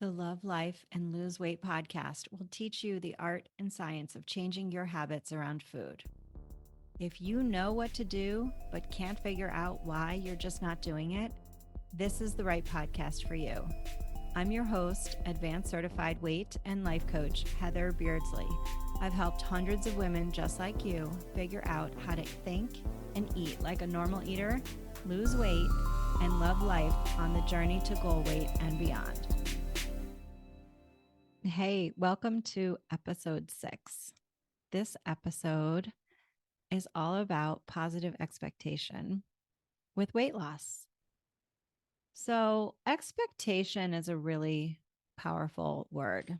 The Love, Life, and Lose Weight podcast will teach you the art and science of changing your habits around food. If you know what to do, but can't figure out why you're just not doing it, this is the right podcast for you. I'm your host, Advanced Certified Weight and Life Coach, Heather Beardsley. I've helped hundreds of women just like you figure out how to think and eat like a normal eater, lose weight, and love life on the journey to goal weight and beyond. Hey, welcome to episode 6. This episode is all about positive expectation with weight loss. So, expectation is a really powerful word.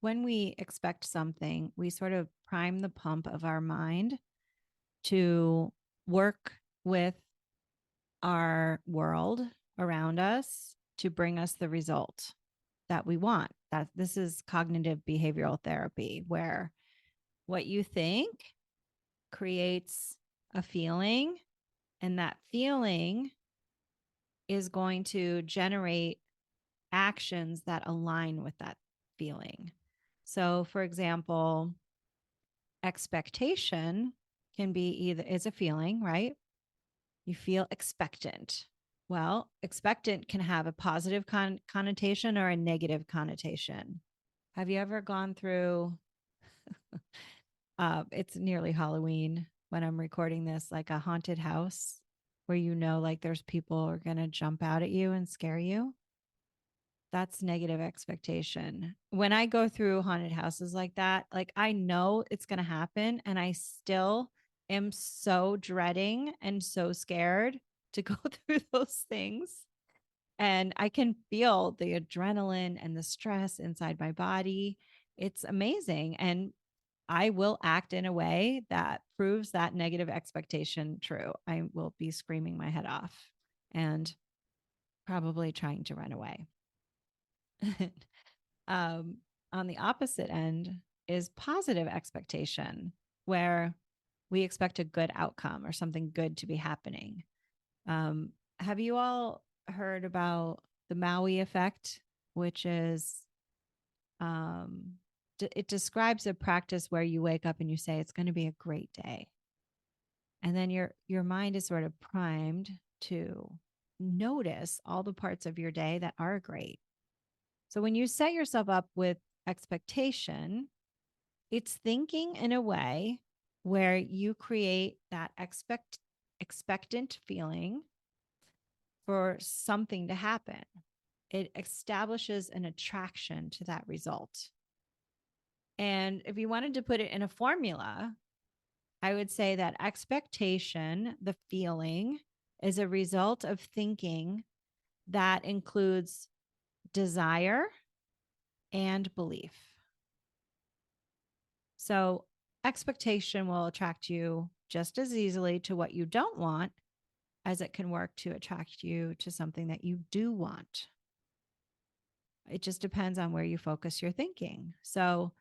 When we expect something, we sort of prime the pump of our mind to work with our world around us to bring us the result that we want. That this is cognitive behavioral therapy, where what you think creates a feeling, and that feeling is going to generate actions that align with that feeling. So, for example, expectation can be either is a feeling, right? You feel expectant. Well, expectant can have a positive connotation or a negative connotation. Have you ever gone through it's nearly Halloween when I'm recording this, like a haunted house where like there's people are going to jump out at you and scare you? That's negative expectation. When I go through haunted houses like that, like I know it's going to happen and I still am so dreading and so scared to go through those things. And I can feel the adrenaline and the stress inside my body. It's amazing. And I will act in a way that proves that negative expectation true. I will be screaming my head off and probably trying to run away. On the opposite end is positive expectation, where we expect a good outcome or something good to be happening. Have you all heard about the Maui effect, which is um, it describes a practice where you wake up and you say it's going to be a great day, and then your mind is sort of primed to notice all the parts of your day that are great. So when you set yourself up with expectation, it's thinking in a way where you create that expectant feeling for something to happen. It establishes an attraction to that result. And if you wanted to put it in a formula, I would say that expectation, the feeling, is a result of thinking that includes desire and belief. So, expectation will attract you just as easily to what you don't want as it can work to attract you to something that you do want. It just depends on where you focus your thinking. So,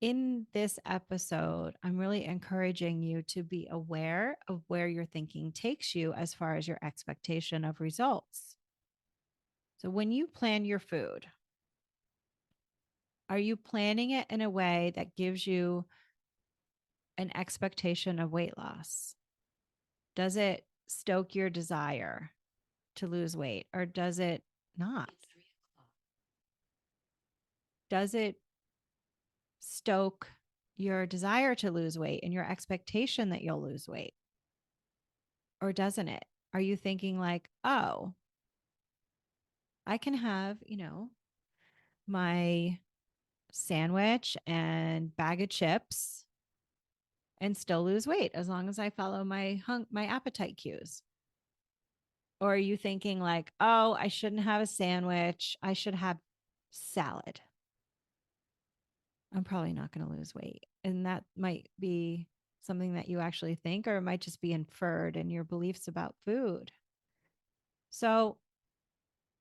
in this episode, I'm really encouraging you to be aware of where your thinking takes you as far as your expectation of results. So, when you plan your food, are you planning it in a way that gives you an expectation of weight loss? Does it stoke your desire to lose weight, or does it not? Does it stoke your desire to lose weight and your expectation that you'll lose weight? Or doesn't it? Are you thinking like, oh, I can have, my sandwich and bag of chips and still lose weight as long as I follow my appetite cues? Or are you thinking like, oh, I shouldn't have a sandwich. I should have salad. I'm probably not going to lose weight. And that might be something that you actually think, or it might just be inferred in your beliefs about food. So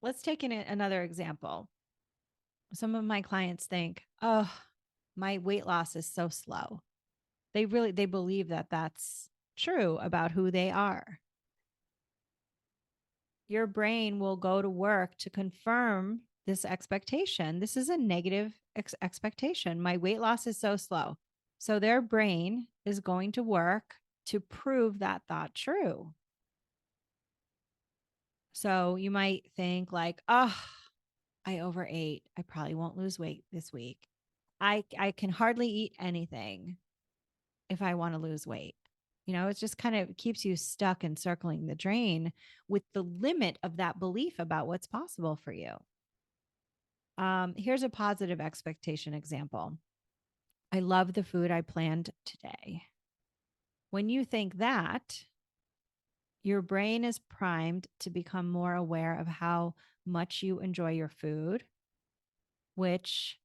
let's take another example. Some of my clients think, oh, my weight loss is so slow. They believe that that's true about who they are. your brain will go to work to confirm this expectation. This is a negative expectation. My weight loss is so slow. So their brain is going to work to prove that thought true. So you might think like, oh, I overate. I probably won't lose weight this week. I can hardly eat anything if I want to lose weight. It just kind of keeps you stuck and circling the drain with the limit of that belief about what's possible for you. Here's a positive expectation example. I love the food I planned today. When you think that, your brain is primed to become more aware of how much you enjoy your food, which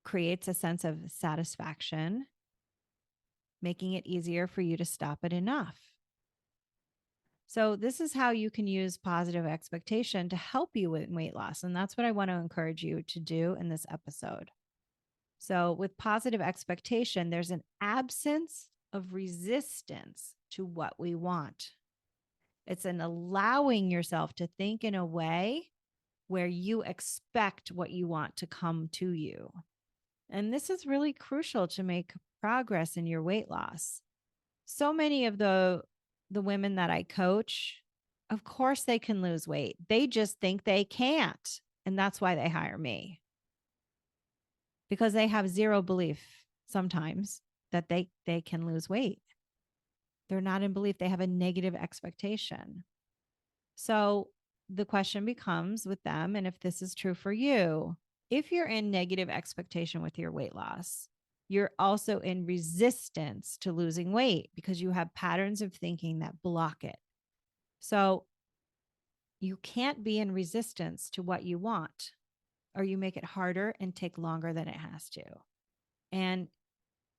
creates a sense of satisfaction, making it easier for you to stop at enough. So, this is how you can use positive expectation to help you with weight loss. And that's what I want to encourage you to do in this episode. So, with positive expectation, there's an absence of resistance to what we want. It's an allowing yourself to think in a way where you expect what you want to come to you. And this is really crucial to make progress in your weight loss. So many of the women that I coach, of course they can lose weight. They just think they can't. And that's why they hire me. Because they have zero belief sometimes that they can lose weight. They're not in belief. They have a negative expectation. So the question becomes with them, and if this is true for you, if you're in negative expectation with your weight loss, you're also in resistance to losing weight because you have patterns of thinking that block it. So you can't be in resistance to what you want, or you make it harder and take longer than it has to. And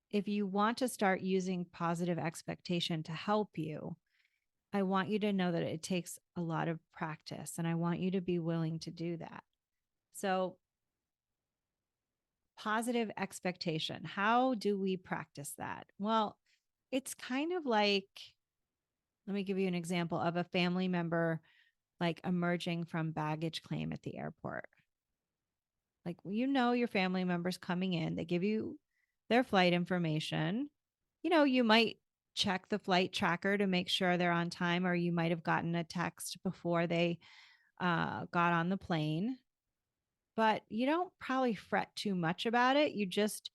if you want to start using positive expectation to help you, I want you to know that it takes a lot of practice, and I want you to be willing to do that. So, positive expectation, how do we practice that? Well, it's kind of like, let me give you an example of a family member like emerging from baggage claim at the airport. Like, your family members coming in, they give you their flight information. You might check the flight tracker to make sure they're on time, or you might have gotten a text before they got on the plane. But you don't probably fret too much about it. You just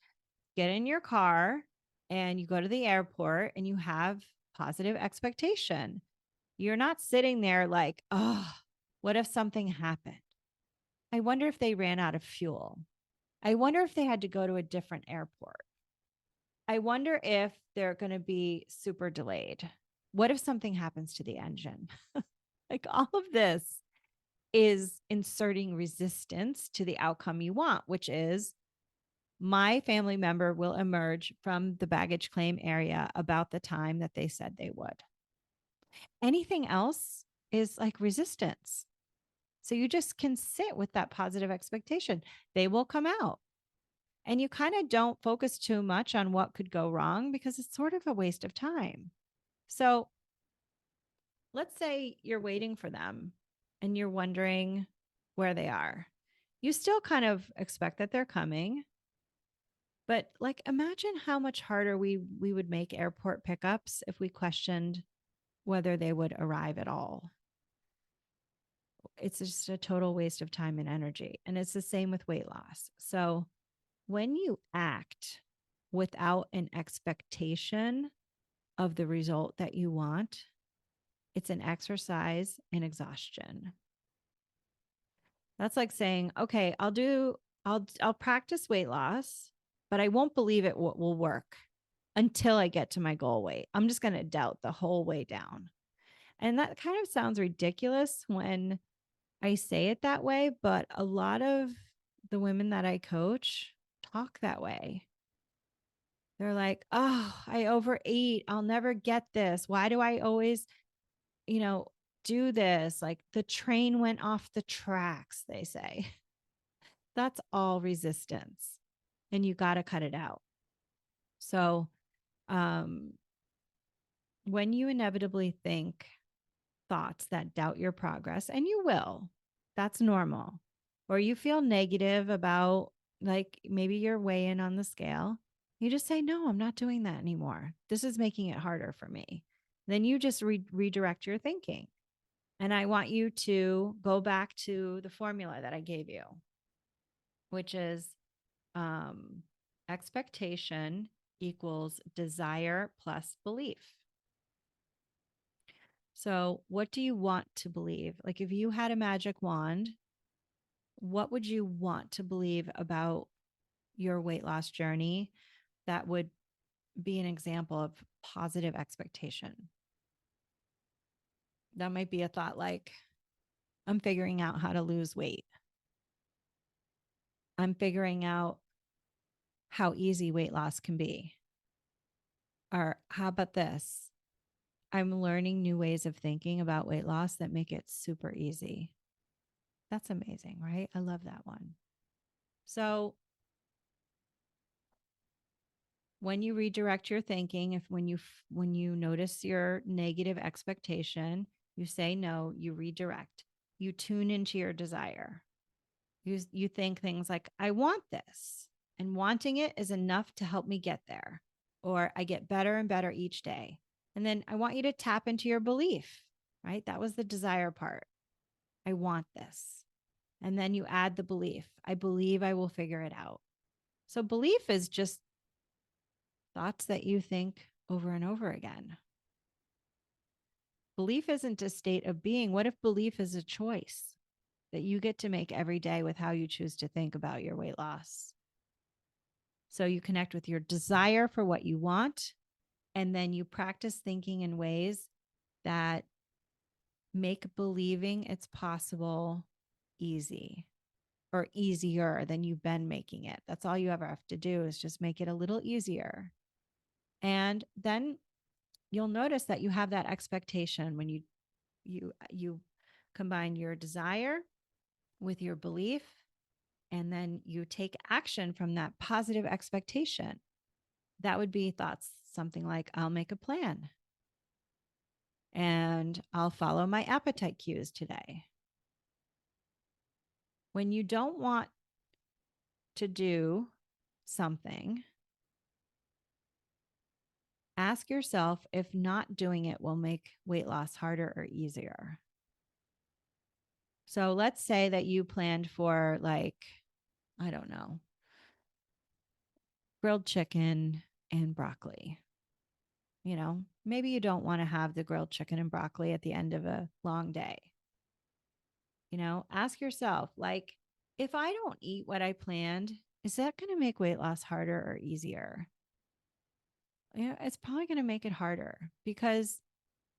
get in your car and you go to the airport and you have positive expectation. You're not sitting there like, oh, what if something happened? I wonder if they ran out of fuel. I wonder if they had to go to a different airport. I wonder if they're going to be super delayed. What if something happens to the engine? Like, all of this is inserting resistance to the outcome you want, which is my family member will emerge from the baggage claim area about the time that they said they would. Anything else is like resistance. So you just can sit with that positive expectation. They will come out. And you kind of don't focus too much on what could go wrong because it's sort of a waste of time. So let's say you're waiting for them and you're wondering where they are. You still kind of expect that they're coming. But like, imagine how much harder we would make airport pickups if we questioned whether they would arrive at all. It's just a total waste of time and energy. And it's the same with weight loss. So when you act without an expectation of the result that you want, it's an exercise in exhaustion. That's like saying, okay, I'll practice weight loss, but I won't believe it will work until I get to my goal weight. I'm just going to doubt the whole way down. And that kind of sounds ridiculous when I say it that way, but a lot of the women that I coach talk that way. They're like, oh, I overeat. I'll never get this. Why do I always, do this? Like, the train went off the tracks, they say. That's all resistance. And you got to cut it out. So, when you inevitably think thoughts that doubt your progress, and you will, that's normal, or you feel negative about, like, maybe you're weighing on the scale, you just say, no, I'm not doing that anymore. This is making it harder for me. Then you just redirect your thinking. And I want you to go back to the formula that I gave you, which is um, expectation equals desire plus belief. So, what do you want to believe? Like, if you had a magic wand, what would you want to believe about your weight loss journey that would be an example of positive expectation? That might be a thought like, I'm figuring out how to lose weight. I'm figuring out how easy weight loss can be. Or how about this? I'm learning new ways of thinking about weight loss that make it super easy. That's amazing, right? I love that one. So, when you redirect your thinking, if when you notice your negative expectation, you say no, you redirect. You tune into your desire. You think things like, I want this, and wanting it is enough to help me get there, or I get better and better each day. And then I want you to tap into your belief, right? That was the desire part. I want this. And then you add the belief. I believe I will figure it out. So belief is just thoughts that you think over and over again. Belief isn't a state of being. What if belief is a choice that you get to make every day with how you choose to think about your weight loss? So you connect with your desire for what you want, and then you practice thinking in ways that make believing it's possible easy, or easier than you've been making it. That's all you ever have to do, is just make it a little easier. And then you'll notice that you have that expectation when you combine your desire with your belief, and then you take action from that positive expectation. That would be thoughts something like, I'll make a plan and I'll follow my appetite cues today. When you don't want to do something, ask yourself if not doing it will make weight loss harder or easier. So let's say that you planned for, like, I don't know, grilled chicken and broccoli. Maybe you don't want to have the grilled chicken and broccoli at the end of a long day. Ask yourself, like, if I don't eat what I planned, is that going to make weight loss harder or easier? It's probably going to make it harder, because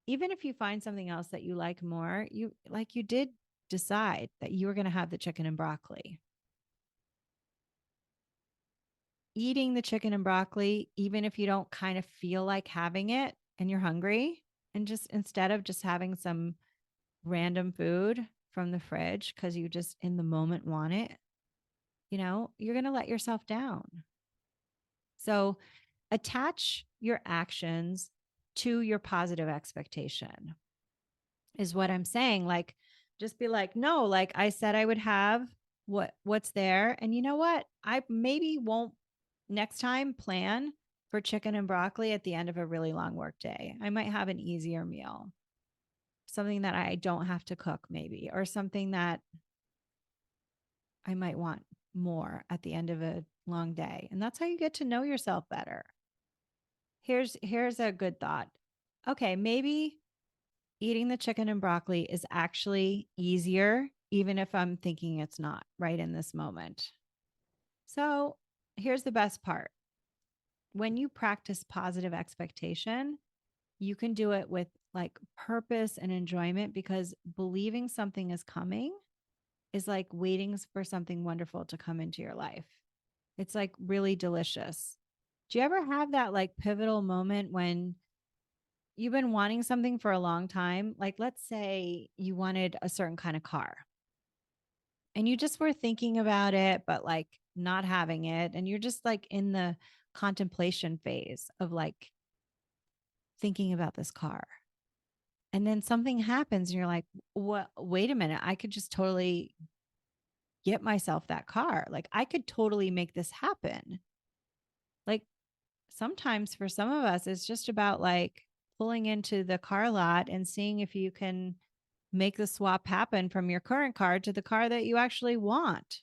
even if you find something else that you like more, you did decide that you were going to have the chicken and broccoli. Eating the chicken and broccoli, even if you don't kind of feel like having it and you're hungry, and just instead of just having some random food from the fridge because you just in the moment want it, you're going to let yourself down. So attach your actions to your positive expectation, is what I'm saying. Like, just be like, no, like I said, I would have what's there. And you know what? I maybe won't next time plan for chicken and broccoli at the end of a really long work day. I might have an easier meal, something that I don't have to cook, maybe, or something that I might want more at the end of a long day. And that's how you get to know yourself better. Here's a good thought. Okay, maybe eating the chicken and broccoli is actually easier, even if I'm thinking it's not right in this moment. So here's the best part. When you practice positive expectation, you can do it with like purpose and enjoyment, because believing something is coming is like waiting for something wonderful to come into your life. It's like really delicious. Do you ever have that like pivotal moment when you've been wanting something for a long time? Like, let's say you wanted a certain kind of car and you just were thinking about it, but like not having it. And you're just like in the contemplation phase of like thinking about this car. And then something happens and you're like, what? Wait a minute. I could just totally get myself that car. Like I could totally make this happen. Like sometimes for some of us, it's just about like pulling into the car lot and seeing if you can make the swap happen from your current car to the car that you actually want.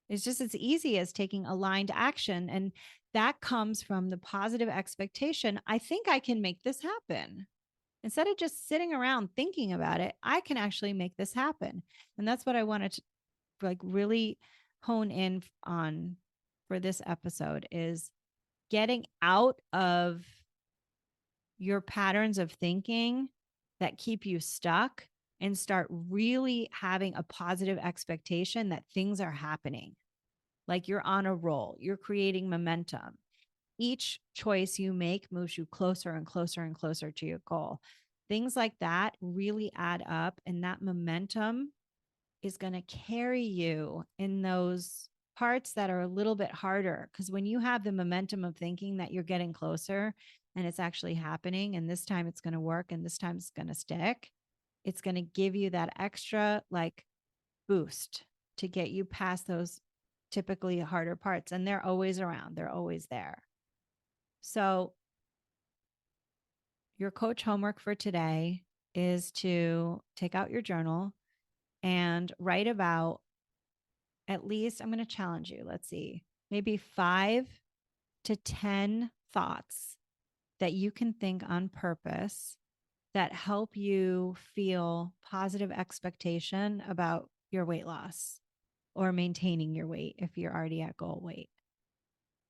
It's just as easy as taking aligned action. And that comes from the positive expectation. I think I can make this happen. Instead of just sitting around thinking about it, I can actually make this happen. And that's what I wanted to like really hone in on for this episode is getting out of your patterns of thinking that keep you stuck and start really having a positive expectation that things are happening. Like you're on a roll, you're creating momentum. Each choice you make moves you closer and closer and closer to your goal. Things like that really add up, and that momentum is going to carry you in those parts that are a little bit harder. Because when you have the momentum of thinking that you're getting closer and it's actually happening, and this time it's going to work and this time it's going to stick, it's going to give you that extra like boost to get you past those typically harder parts. And they're always around, they're always there. So, your coach homework for today is to take out your journal and write about at least, I'm going to challenge you. Let's see, maybe 5 to 10 thoughts that you can think on purpose that help you feel positive expectation about your weight loss or maintaining your weight if you're already at goal weight.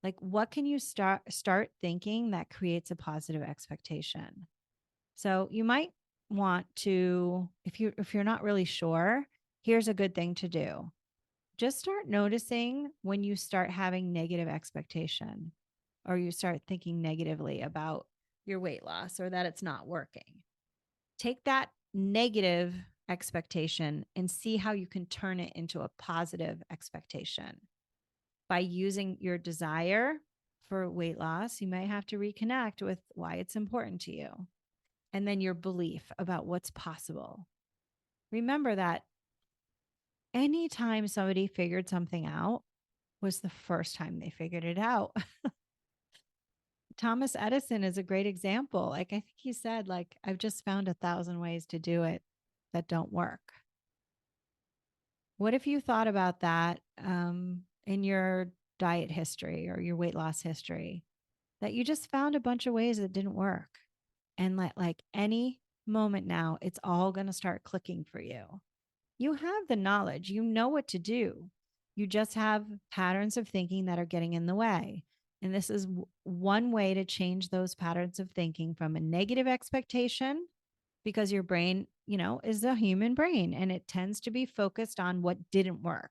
Like what can you start thinking that creates a positive expectation? So you might want to, if you're not really sure, here's a good thing to do. Just start noticing when you start having negative expectation or you start thinking negatively about your weight loss or that it's not working. Take that negative expectation and see how you can turn it into a positive expectation. By using your desire for weight loss, you might have to reconnect with why it's important to you. And then your belief about what's possible. Remember that anytime somebody figured something out was the first time they figured it out. Thomas Edison is a great example. Like I think he said, like, I've just found 1,000 ways to do it that don't work. What if you thought about that in your diet history or your weight loss history, that you just found a bunch of ways that didn't work? And like any moment now, it's all going to start clicking for you. You have the knowledge, you know what to do. You just have patterns of thinking that are getting in the way. And this is one way to change those patterns of thinking from a negative expectation, because your brain, is a human brain and it tends to be focused on what didn't work.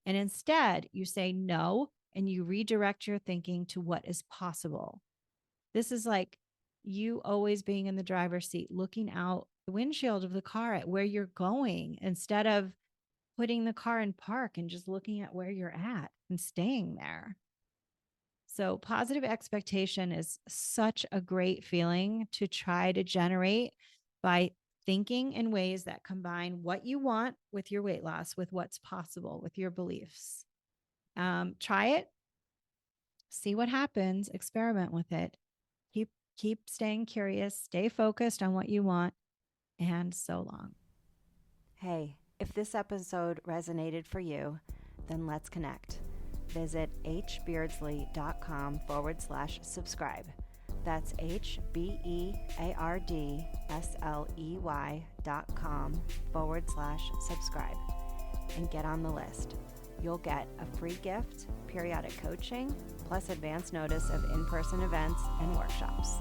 And instead, you say no and you redirect your thinking to what is possible. This is like you always being in the driver's seat, looking out the windshield of the car at where you're going instead of putting the car in park and just looking at where you're at and staying there. So, positive expectation is such a great feeling to try to generate by thinking in ways that combine what you want with your weight loss, with what's possible, with your beliefs. Try it, see what happens, experiment with it. Keep staying curious, stay focused on what you want, and so long. Hey, if this episode resonated for you, then let's connect. Visit hbeardsley.com/subscribe. That's HBEARDSLEY.com/subscribe and get on the list. You'll get a free gift, periodic coaching, plus advance notice of in-person events and workshops.